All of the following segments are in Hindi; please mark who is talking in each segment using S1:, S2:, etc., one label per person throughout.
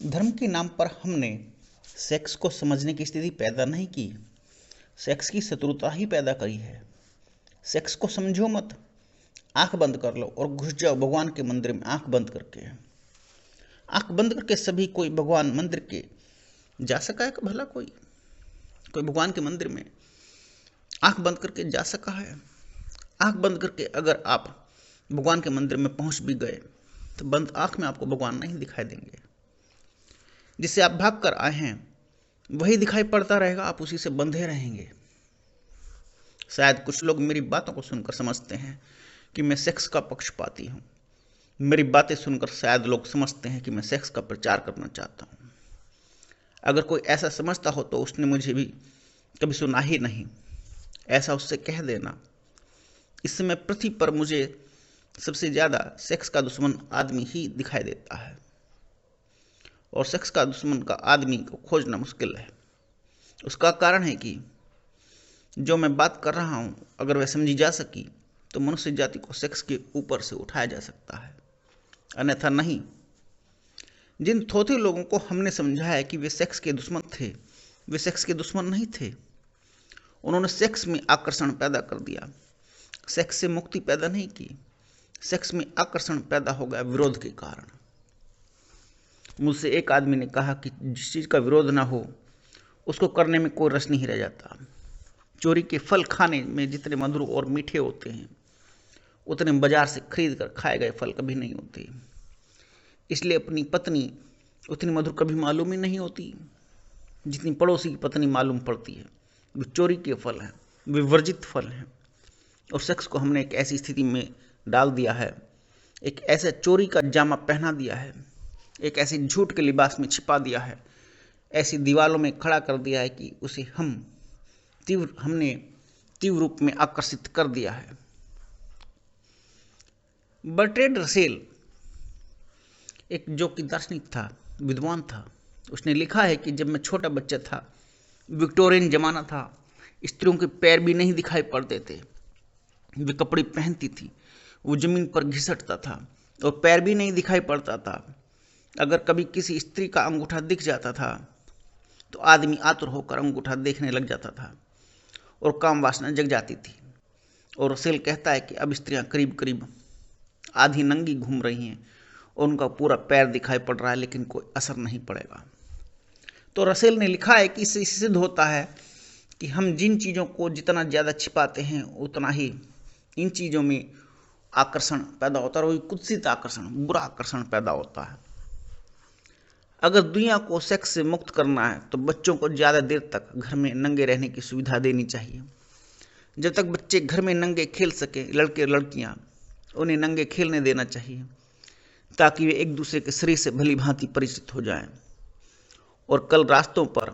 S1: धर्म के नाम पर हमने सेक्स को समझने की स्थिति पैदा नहीं की, सेक्स की शत्रुता ही पैदा करी है। सेक्स को समझो मत, आंख बंद कर लो और घुस जाओ भगवान के मंदिर में। आंख बंद करके, आंख बंद करके सभी कोई भगवान मंदिर के जा सका है? भला कोई भगवान के मंदिर में आंख बंद करके जा सका है? आंख बंद करके अगर आप भगवान के मंदिर में पहुंच भी गए तो बंद आंख में आपको भगवान नहीं दिखाई देंगे। जिससे आप भाग कर आए हैं वही दिखाई पड़ता रहेगा, आप उसी से बंधे रहेंगे। शायद कुछ लोग मेरी बातों को सुनकर समझते हैं कि मैं सेक्स का पक्षपाती हूं। मेरी बातें सुनकर शायद लोग समझते हैं कि मैं सेक्स का प्रचार करना चाहता हूं। अगर कोई ऐसा समझता हो तो उसने मुझे भी कभी सुना ही नहीं। ऐसा उससे कह देना। इस समय पृथ्वी पर मुझे सबसे ज़्यादा सेक्स का दुश्मन आदमी ही दिखाई देता है, और सेक्स का दुश्मन का आदमी को खोजना मुश्किल है। उसका कारण है कि जो मैं बात कर रहा हूँ अगर वह समझी जा सकी तो मनुष्य जाति को सेक्स के ऊपर से उठाया जा सकता है, अन्यथा नहीं। जिन थोथे लोगों को हमने समझाया कि वे सेक्स के दुश्मन थे, वे सेक्स के दुश्मन नहीं थे। उन्होंने सेक्स में आकर्षण पैदा कर दिया, सेक्स से मुक्ति पैदा नहीं की। सेक्स में आकर्षण पैदा हो गया विरोध के कारण। मुझसे एक आदमी ने कहा कि जिस चीज़ का विरोध ना हो उसको करने में कोई रस नहीं रह जाता। चोरी के फल खाने में जितने मधुर और मीठे होते हैं उतने बाजार से खरीद कर खाए गए फल कभी नहीं होते। इसलिए अपनी पत्नी उतनी मधुर कभी मालूम ही नहीं होती जितनी पड़ोसी की पत्नी मालूम पड़ती है। वे चोरी के फल हैं, वे वर्जित फल हैं। और सेक्स को हमने एक ऐसी स्थिति में डाल दिया है, एक ऐसा चोरी का जामा पहना दिया है, एक ऐसे झूठ के लिबास में छिपा दिया है, ऐसी दीवारों में खड़ा कर दिया है कि उसे हमने तीव्र रूप में आकर्षित कर दिया है। बर्ट्रैंड रसेल एक जो कि दार्शनिक था, विद्वान था, उसने लिखा है कि जब मैं छोटा बच्चा था, विक्टोरियन जमाना था, स्त्रियों के पैर भी नहीं दिखाई पड़ते थे। वे कपड़े पहनती थी, वो जमीन पर घिसटता था और पैर भी नहीं दिखाई पड़ता था। अगर कभी किसी स्त्री का अंगूठा दिख जाता था तो आदमी आतुर होकर अंगूठा देखने लग जाता था और काम वासना जग जाती थी। और रसेल कहता है कि अब स्त्रियां करीब करीब आधी नंगी घूम रही हैं और उनका पूरा पैर दिखाई पड़ रहा है, लेकिन कोई असर नहीं पड़ेगा। तो रसेल ने लिखा है कि इससे सिद्ध होता है कि हम जिन चीज़ों को जितना ज़्यादा छिपाते हैं उतना ही इन चीज़ों में आकर्षण पैदा होता है, और वही कुत्सित आकर्षण, बुरा आकर्षण पैदा होता है। अगर दुनिया को सेक्स से मुक्त करना है तो बच्चों को ज़्यादा देर तक घर में नंगे रहने की सुविधा देनी चाहिए। जब तक बच्चे घर में नंगे खेल सके, लड़के लड़कियां, उन्हें नंगे खेलने देना चाहिए ताकि वे एक दूसरे के शरीर से भली भांति परिचित हो जाएं। और कल रास्तों पर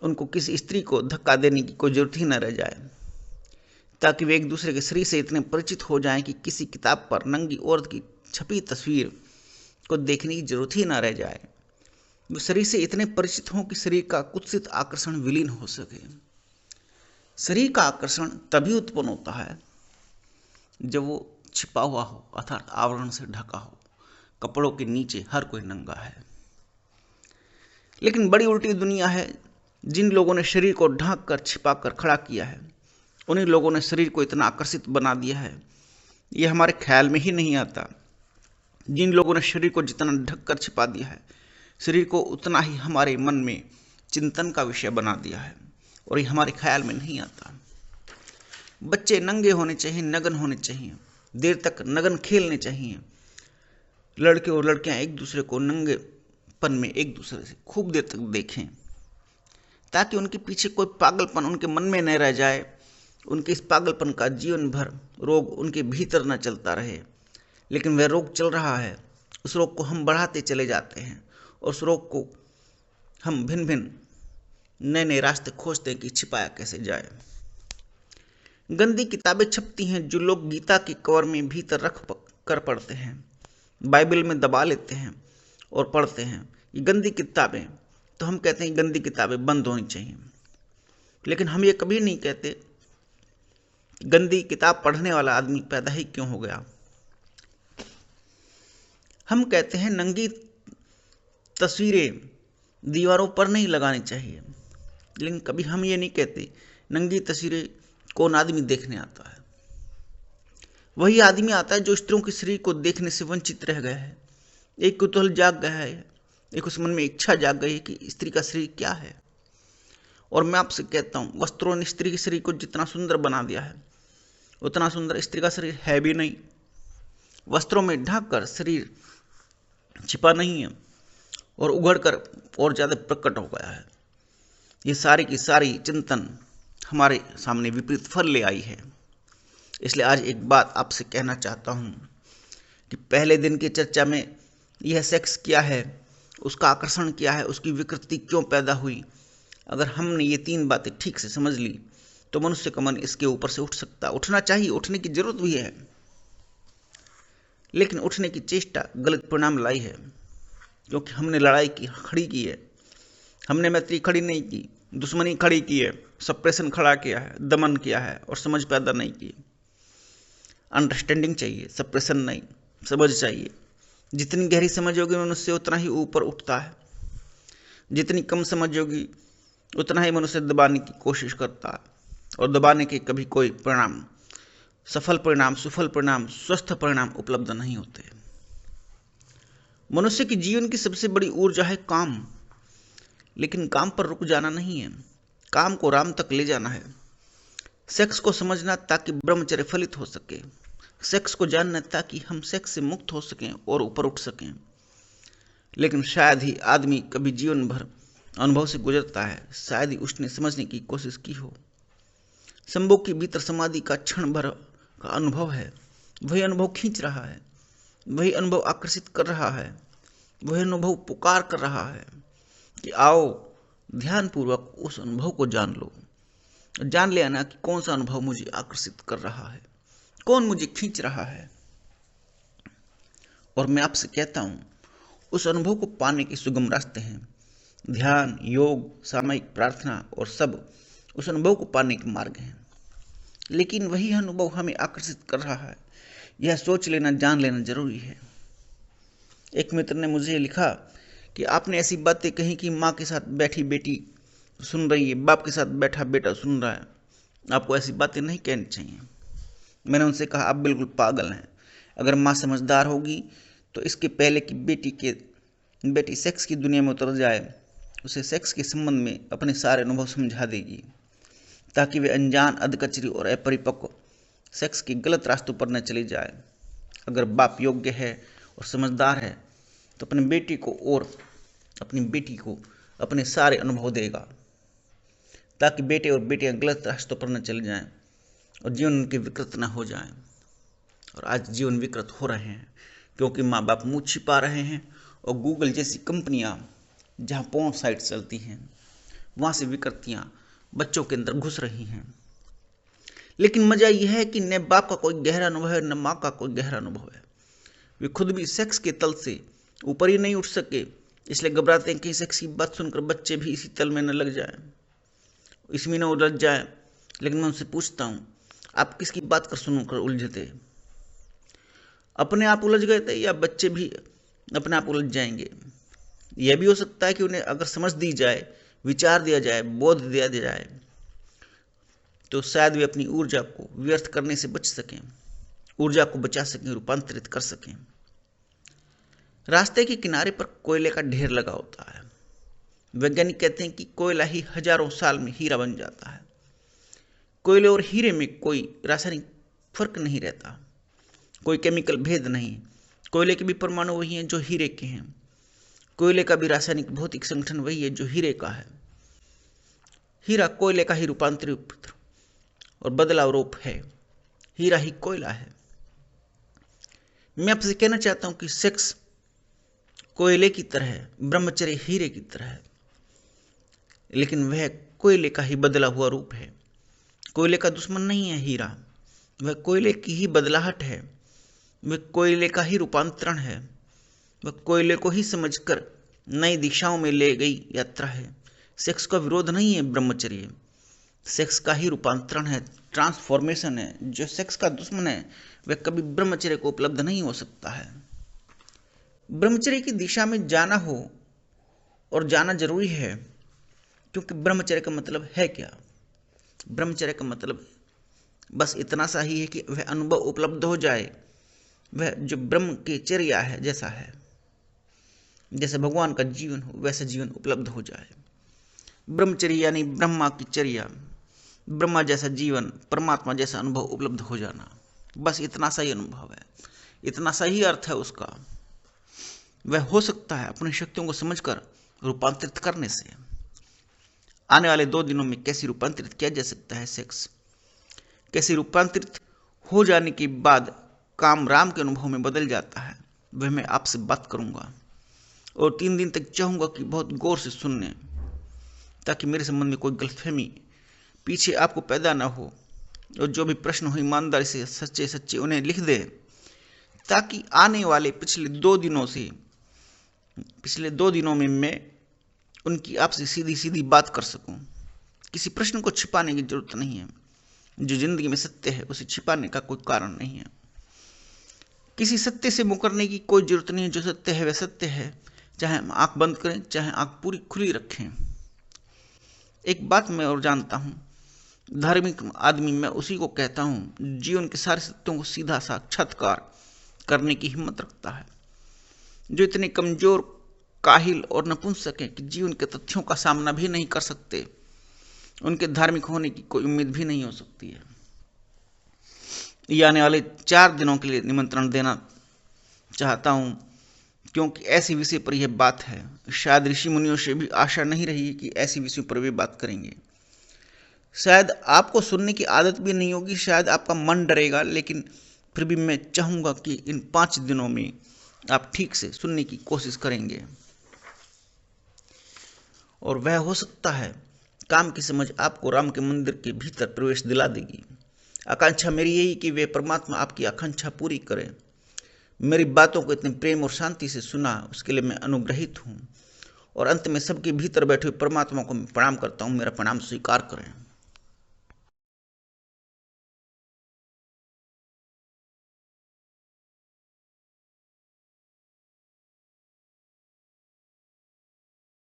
S1: उनको किसी स्त्री को धक्का देने की कोई जरूरत ही न रह जाए, ताकि वे एक दूसरे के शरीर से इतने परिचित हो जाएं कि किसी किताब पर नंगी औरत की छपी तस्वीर को देखने की जरूरत ही न रह जाए। वे शरीर से इतने परिचित हों कि शरीर का कुत्सित आकर्षण विलीन हो सके। शरीर का आकर्षण तभी उत्पन्न होता है जब वो छिपा हुआ हो, अर्थात आवरण से ढका हो। कपड़ों के नीचे हर कोई नंगा है। लेकिन बड़ी उल्टी दुनिया है। जिन लोगों ने शरीर को ढक कर छिपा कर खड़ा किया है, उन्हीं लोगों ने शरीर को इतना आकर्षित बना दिया है, ये हमारे ख्याल में ही नहीं आता। जिन लोगों ने शरीर को जितना ढक कर छिपा दिया है, शरीर को उतना ही हमारे मन में चिंतन का विषय बना दिया है, और ये हमारे ख्याल में नहीं आता। बच्चे नंगे होने चाहिए, नग्न होने चाहिए, देर तक नग्न खेलने चाहिए। लड़के और लड़कियां एक दूसरे को नंगेपन में एक दूसरे से खूब देर तक देखें, ताकि उनके पीछे कोई पागलपन उनके मन में न रह जाए। उनके इस पागलपन का जीवन भर रोग उनके भीतर न चलता रहे। लेकिन वह रोग चल रहा है, उस रोग को हम बढ़ाते चले जाते हैं, और उस रोग को हम भिन्न भिन्न नए नए रास्ते खोजते हैं कि छिपाया कैसे जाए। गंदी किताबें छपती हैं जो लोग गीता की कवर में भीतर रख कर पढ़ते हैं, बाइबल में दबा लेते हैं और पढ़ते हैं। ये गंदी किताबें, तो हम कहते हैं गंदी किताबें बंद होनी चाहिए। लेकिन हम ये कभी नहीं कहते गंदी किताब पढ़ने वाला आदमी पैदा ही क्यों हो गया। हम कहते हैं नंगी तस्वीरें दीवारों पर नहीं लगानी चाहिए, लेकिन कभी हम ये नहीं कहते नंगी तस्वीरें कौन आदमी देखने आता है। वही आदमी आता है जो स्त्रियों के शरीर को देखने से वंचित रह गया है। एक कुतूहल जाग गया है, एक उस मन में इच्छा जाग गई है कि स्त्री का शरीर क्या है। और मैं आपसे कहता हूँ, वस्त्रों ने स्त्री के शरीर को जितना सुंदर बना दिया है, उतना सुंदर स्त्री का शरीर है भी नहीं। वस्त्रों में ढक कर शरीर छिपा नहीं है और उघड़ कर और ज़्यादा प्रकट हो गया है। ये सारी की सारी चिंतन हमारे सामने विपरीत फल ले आई है। इसलिए आज एक बात आपसे कहना चाहता हूँ कि पहले दिन की चर्चा में यह सेक्स क्या है, उसका आकर्षण क्या है, उसकी विकृति क्यों पैदा हुई, अगर हमने ये 3 बातें ठीक से समझ ली तो मनुष्य का मन इसके ऊपर से उठ सकता, उठना चाहिए, उठने की जरूरत भी है। लेकिन उठने की चेष्टा गलत परिणाम लाई है, क्योंकि हमने लड़ाई की खड़ी की है, हमने मैत्री खड़ी नहीं की, दुश्मनी खड़ी की है, सप्रेशन खड़ा किया है, दमन किया है और समझ पैदा नहीं की। अंडरस्टैंडिंग चाहिए, सप्रेशन नहीं, समझ चाहिए। जितनी गहरी समझ होगी मनुष्य उतना ही ऊपर उठता है, जितनी कम समझ होगी उतना ही मनुष्य दबाने की कोशिश करता है, और दबाने के कभी कोई परिणाम, सफल परिणाम, सुफल परिणाम, स्वस्थ परिणाम उपलब्ध नहीं होते। मनुष्य के जीवन की सबसे बड़ी ऊर्जा है काम, लेकिन काम पर रुक जाना नहीं है, काम को राम तक ले जाना है। सेक्स को समझना ताकि ब्रह्मचर्य फलित हो सके, सेक्स को जानना ताकि हम सेक्स से मुक्त हो सकें और ऊपर उठ सकें। लेकिन शायद ही आदमी कभी जीवन भर अनुभव से गुजरता है, शायद ही उसने समझने की कोशिश की हो। संभोग के भीतर समाधि का क्षण भर का अनुभव है, वही अनुभव खींच रहा है, वही अनुभव आकर्षित कर रहा है, वही अनुभव पुकार कर रहा है कि आओ ध्यानपूर्वक उस अनुभव को जान लो, जान ले आना कि कौन सा अनुभव मुझे आकर्षित कर रहा है, कौन मुझे खींच रहा है। और मैं आपसे कहता हूं, उस अनुभव को पाने के सुगम रास्ते हैं, ध्यान, योग, सामयिक प्रार्थना और सब उस अनुभव को पाने के मार्ग हैं। लेकिन वही अनुभव हमें आकर्षित कर रहा है, यह सोच लेना, जान लेना जरूरी है। एक मित्र ने मुझे लिखा कि आपने ऐसी बातें कही कि माँ के साथ बैठी बेटी सुन रही है, बाप के साथ बैठा बेटा सुन रहा है, आपको ऐसी बातें नहीं कहनी चाहिए। मैंने उनसे कहा, आप बिल्कुल पागल हैं। अगर माँ समझदार होगी तो इसके पहले कि बेटी सेक्स की दुनिया में उतर जाए, उसे सेक्स के संबंध में अपने सारे अनुभव समझा देगी, ताकि वे अनजान, अधकचरी और अपरिपक्व सेक्स के गलत रास्तों पर न चली जाए। अगर बाप योग्य है और समझदार है तो अपनी बेटी को और अपनी बेटी को अपने सारे अनुभव देगा, ताकि बेटे और बेटियां गलत रास्तों पर न चले जाएं और जीवन उनके विकृत न हो जाएं। और आज जीवन विकृत हो रहे हैं क्योंकि माँ बाप मुँह छिपा रहे हैं और गूगल जैसी कंपनियां जहाँ पोर्न साइट चलती हैं वहाँ से विकृतियाँ बच्चों के अंदर घुस रही हैं। लेकिन मजा यह है कि न बाप का कोई गहरा अनुभव है, न माँ का कोई गहरा अनुभव है। वे खुद भी सेक्स के तल से ऊपर ही नहीं उठ सके, इसलिए घबराते हैं कि सेक्स की बात सुनकर बच्चे भी इसी तल में न लग जाएं, इसमें न उलझ जाएं। लेकिन मैं उनसे पूछता हूँ, आप किसकी बात कर सुनकर उलझे थे? अपने आप उलझ गए थे या बच्चे भी अपने आप उलझ जाएंगे? यह भी हो सकता है कि उन्हें अगर समझ दी जाए, विचार दिया जाए, बोध दिया जाए तो शायद वे अपनी ऊर्जा को व्यर्थ करने से बच सकें, ऊर्जा को बचा सकें, रूपांतरित कर सकें। रास्ते के किनारे पर कोयले का ढेर लगा होता है। वैज्ञानिक कहते हैं कि कोयला ही हजारों साल में हीरा बन जाता है। कोयले और हीरे में कोई रासायनिक फर्क नहीं रहता, कोई केमिकल भेद नहीं। कोयले के भी परमाणु वही हैं जो हीरे के हैं, कोयले का भी रासायनिक भौतिक संगठन वही है जो हीरे का है। हीरा कोयले का ही रूपांतरित और बदलाव रूप है, हीरा ही कोयला है। मैं आपसे कहना चाहता हूं कि सेक्स कोयले की तरह है, ब्रह्मचर्य हीरे की तरह है, लेकिन वह कोयले का ही बदला हुआ रूप है। कोयले का दुश्मन नहीं है हीरा, वह कोयले की ही बदलाहट है, वह कोयले का ही रूपांतरण है, वह कोयले को ही समझकर नई दिशाओं में ले गई यात्रा है। सेक्स का विरोध नहीं है ब्रह्मचर्य, सेक्स का ही रूपांतरण है, ट्रांसफॉर्मेशन है। जो सेक्स का दुश्मन है वह कभी ब्रह्मचर्य को उपलब्ध नहीं हो सकता है। ब्रह्मचर्य की दिशा में जाना हो और जानना जरूरी है, क्योंकि ब्रह्मचर्य का मतलब है क्या? ब्रह्मचर्य का मतलब बस इतना सा ही है कि वह अनुभव उपलब्ध हो जाए, वह जो ब्रह्म की चर्या है, जैसा है, जैसे भगवान का जीवन हो वैसा जीवन उपलब्ध हो जाए। ब्रह्मचर्य यानी ब्रह्मा की चर्या, ब्रह्मा जैसा जीवन, परमात्मा जैसा अनुभव उपलब्ध हो जाना, बस इतना सा ही अनुभव है, इतना सा ही अर्थ है उसका। वह हो सकता है अपनी शक्तियों को समझकर रूपांतरित करने से। आने वाले 2 दिनों में कैसे रूपांतरित किया जा सकता है सेक्स, कैसे रूपांतरित हो जाने के बाद काम राम के अनुभव में बदल जाता है, वह मैं आपसे बात करूंगा। और 3 दिन तक चाहूंगा कि बहुत गौर से सुनने, ताकि मेरे संबंध में कोई गलतफहमी पीछे आपको पैदा ना हो। और जो भी प्रश्न हो ईमानदारी से सच्चे सच्चे उन्हें लिख दे, ताकि आने वाले पिछले 2 दिनों में मैं उनकी आपसे सीधी सीधी बात कर सकूं। किसी प्रश्न को छिपाने की जरूरत नहीं है। जो जिंदगी में सत्य है उसे छिपाने का कोई कारण नहीं है। किसी सत्य से मुकरने की कोई जरूरत नहीं है। जो सत्य है वह सत्य है, चाहे हम आंख बंद करें, चाहे आंख पूरी खुली रखें। एक बात मैं और जानता हूं, धार्मिक आदमी मैं उसी को कहता हूं जीवन के सारे सत्यों को सीधा साक्षात्कार करने की हिम्मत रखता है। जो इतने कमजोर, काहिल और नपुंसक हैं कि जीवन के तथ्यों का सामना भी नहीं कर सकते, उनके धार्मिक होने की कोई उम्मीद भी नहीं हो सकती है। ये आने वाले 4 दिनों के लिए निमंत्रण देना चाहता हूं, क्योंकि ऐसे विषय पर यह बात है। शायद ऋषि मुनियों से भी आशा नहीं रही कि ऐसे विषयों पर वे बात करेंगे। शायद आपको सुनने की आदत भी नहीं होगी, शायद आपका मन डरेगा, लेकिन फिर भी मैं चाहूंगा कि इन 5 दिनों में आप ठीक से सुनने की कोशिश करेंगे। और वह हो सकता है काम की समझ आपको राम के मंदिर के भीतर प्रवेश दिला देगी। आकांक्षा मेरी यही कि वे परमात्मा आपकी आकांक्षा पूरी करें। मेरी बातों को इतने प्रेम और शांति से सुना, उसके लिए मैं अनुग्रहित हूँ। और अंत में सबके भीतर बैठे हुए परमात्मा को मैं प्रणाम करता हूँ। मेरा प्रणाम स्वीकार करें।